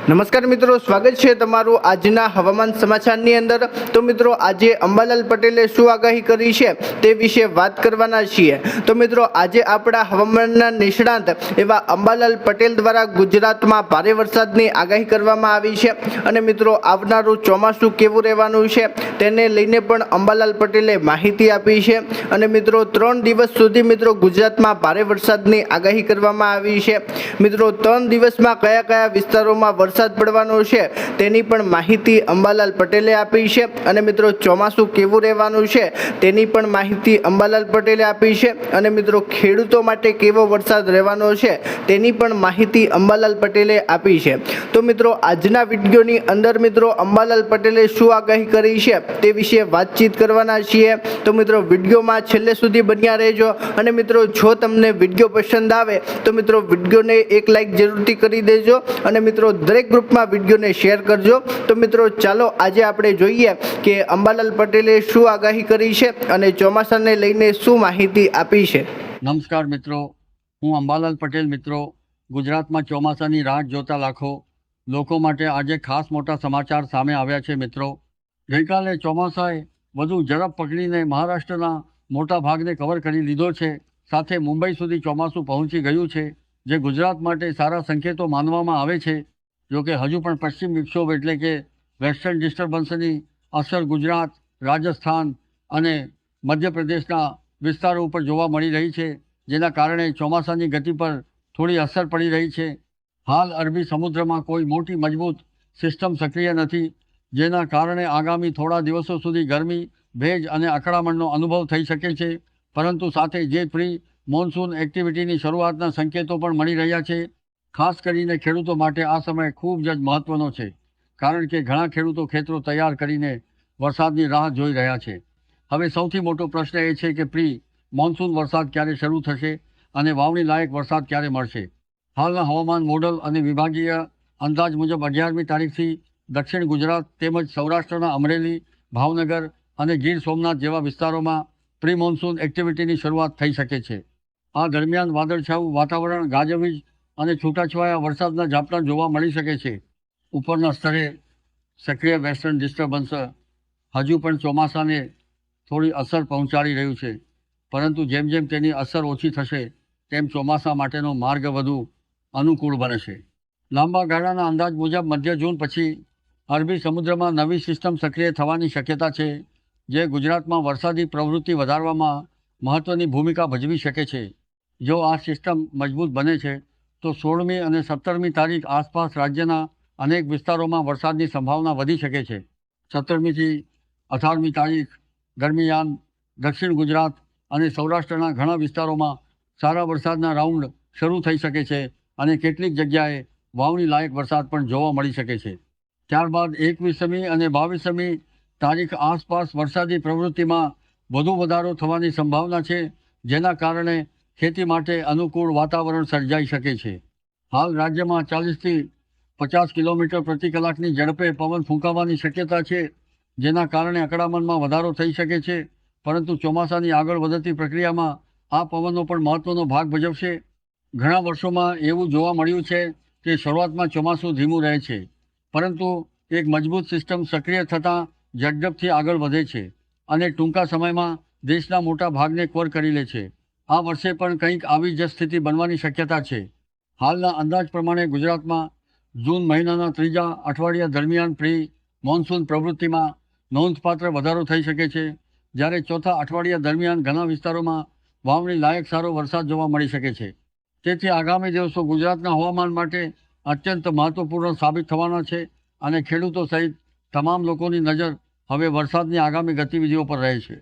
નમસ્કાર મિત્રો, સ્વાગત છે તમારું આજના હવામાન સમાચારની અંદર। તો મિત્રો, આજે અંબાલાલ પટેલે શું આગાહી કરી છે તે વિશે વાત કરવાના છીએ। તો મિત્રો, આજે આપણા હવામાનના નિષ્ણાત એવા અંબાલાલ પટેલ દ્વારા ગુજરાતમાં ભારે વરસાદની આગાહી કરવામાં આવી છે અને મિત્રો, આવનારું ચોમાસું કેવું રહેવાનું છે તેને લઈને પણ અંબાલાલ પટેલે માહિતી આપી છે અને મિત્રો 3 દિવસ સુધી મિત્રો ગુજરાતમાં ભારે વરસાદની આગાહી કરવામાં આવી છે। મિત્રો, 3 દિવસમાં કયા કયા વિસ્તારોમાં વરસાદ પડવાનો છે તેની પણ માહિતી અંબાલાલ પટેલે આપી છે અને મિત્રો ચોમાસું કેવું રહેવાનું છે તેની પણ માહિતી અંબાલાલ પટેલે આપી છે અને મિત્રો ખેડૂતો માટે કેવો વરસાદ રહેવાનો છે તેની પણ માહિતી અંબાલાલ પટેલે આપી છે। તો મિત્રો, આજના વિડીયોની અંદર મિત્રો અંબાલાલ પટેલે શું આગાહી કરી છે તે વિશે વાતચીત કરવાના છીએ। તો મિત્રો, વિડીયોમાં છેલ્લે સુધી બન્યા રહેજો અને મિત્રો જો તમને વિડીયો પસંદ આવે તો મિત્રો વિડીયોને એક લાઈક જરૂરથી કરી દેજો અને મિત્રો દરેક ગ્રુપમાં વિડીયોને શેર કરજો। તો મિત્રો, ચાલો આજે આપણે જોઈએ કે અંબાલાલ પટેલે શું આગાહી કરી છે અને ચોમાસાને લઈને શું માહિતી આપી છે। નમસ્કાર મિત્રો, હું અંબાલાલ પટેલ। મિત્રો, ગુજરાતમાં ચોમાસાની રાહ જોતા લાખો લોકો માટે આજે ખાસ મોટા સમાચાર સામે આવ્યા છે। મિત્રો, ગઈકાલે ચોમાસાએ વધુ ઝડપ પકડીને મહારાષ્ટ્રના મોટા ભાગને કવર કરી લીધો છે। સાથે મુંબઈ સુધી ચોમાસું પહોંચી ગયું છે, જે ગુજરાત માટે સારા સંકેતો માનવામાં આવે છે। જોકે હજુ પણ પશ્ચિમ વિક્ષોભ એટલે કે વેસ્ટર્ન ડિસ્ટર્બન્સની અસર ગુજરાત, રાજસ્થાન અને મધ્યપ્રદેશના વિસ્તારો ઉપર જોવા મળી રહી છે, જેના કારણે ચોમાસાની ગતિ પર થોડી અસર પડી રહી છે। હાલ અરબી સમુદ્રમાં કોઈ મોટી મજબૂત સિસ્ટમ સક્રિય નથી, જેના કારણે આગામી થોડા દિવસો સુધી ગરમી, ભેજ અને અકળામણનો અનુભવ થઈ શકે છે। પરંતુ સાથે જે પ્રી મોન્સૂન એક્ટિવિટીની શરૂઆતના સંકેતો પણ મળી રહ્યા છે। ખાસ કરીને ખેડૂતો માટે આ સમય ખૂબ જ મહત્ત્વનો છે, કારણ કે ઘણા ખેડૂતો ખેતરો તૈયાર કરીને વરસાદની રાહ જોઈ રહ્યા છે। હવે સૌથી મોટો પ્રશ્ન એ છે કે પ્રી મોન્સૂન વરસાદ ક્યારે શરૂ થશે અને વાવણી લાયક વરસાદ ક્યારે મળશે। હાલના હવામાન મોડલ અને વિભાગીય અંદાજ મુજબ 11મી તારીખથી દક્ષિણ ગુજરાત તેમજ સૌરાષ્ટ્રના અમરેલી, ભાવનગર અને ગીર સોમનાથ જેવા વિસ્તારોમાં પ્રી મોન્સૂન એક્ટિવિટીની શરૂઆત થઈ શકે છે। આ દરમિયાન વાદળછાયું વાતાવરણ, ગાજવીજ અને છૂટાછવાયા વરસાદના ઝાપટા જોવા મળી શકે છે। ઉપરના સ્તરે સક્રિય વેસ્ટર્ન ડિસ્ટર્બન્સ હજુ પણ ચોમાસાને થોડી અસર પહોંચાડી રહ્યું છે, પરંતુ જેમ જેમ તેની અસર ઓછી થશે તેમ ચોમાસા માટેનો માર્ગ વધુ અનુકૂળ બનશે। લાંબા ગાળાના અંદાજ મુજબ મધ્ય જૂન પછી અરબી સમુદ્રમાં નવી સિસ્ટમ સક્રિય થવાની શક્યતા છે, જે ગુજરાતમાં વરસાદી પ્રવૃત્તિ વધારવામાં મહત્ત્વની ભૂમિકા ભજવી શકે છે। જો આ સિસ્ટમ મજબૂત બને છે તો 16મી અને 17મી તારીખ આસપાસ રાજ્યના અનેક વિસ્તારોમાં વરસાદની સંભાવના વધી શકે છે। 17મીથી 18મી તારીખ દરમિયાન દક્ષિણ ગુજરાત અને સૌરાષ્ટ્રના ઘણા વિસ્તારોમાં સારા વરસાદના રાઉન્ડ શરૂ થઈ શકે છે અને કેટલીક જગ્યાએ વાવણી લાયક વરસાદ પણ જોવા મળી શકે છે। ત્યારબાદ 21મી અને 22મી તારીખ આસપાસ વરસાદી પ્રવૃત્તિમાં વધુ વધારો થવાની સંભાવના છે, જેના કારણે ખેતી માટે અનુકૂળ વાતાવરણ સર્જાઈ શકે છે। હાલ રાજ્યમાં 40થી 50 કિલોમીટર પ્રતિ કલાકની ઝડપે પવન ફૂંકાવાની શક્યતા છે, જેના કારણે અકળામણમાં વધારો થઈ શકે છે। પરંતુ ચોમાસાની આગળ વધતી પ્રક્રિયામાં આ પવનો પણ મહત્ત્વનો ભાગ ભજવશે। ઘણા વર્ષોમાં એવું જોવા મળ્યું છે કે શરૂઆતમાં ચોમાસું ધીમું રહે છે, પરંતુ એક મજબૂત સિસ્ટમ સક્રિય થતાં ઝડપથી આગળ વધે છે અને ટૂંકા સમયમાં દેશના મોટા ભાગને કવર કરી લે છે। આ વર્ષે પણ કંઈક આવી જ સ્થિતિ બનવાની શક્યતા છે। હાલના અંદાજ પ્રમાણે ગુજરાતમાં જૂન મહિનાના ત્રીજા અઠવાડિયા દરમિયાન પ્રી મોન્સૂન પ્રવૃત્તિમાં નોંધપાત્ર વધારો થઈ શકે છે, જ્યારે ચોથા અઠવાડિયા દરમિયાન ઘણા વિસ્તારોમાં વાવણી લાયક સારો વરસાદ જોવા મળી શકે છે। તેથી આગામી દિવસો ગુજરાતના હવામાન માટે અત્યંત મહત્ત્વપૂર્ણ સાબિત થવાના છે અને ખેડૂતો સહિત તમામ લોકોની નજર હવે વરસાદની આગામી ગતિવિધિઓ પર રહે છે।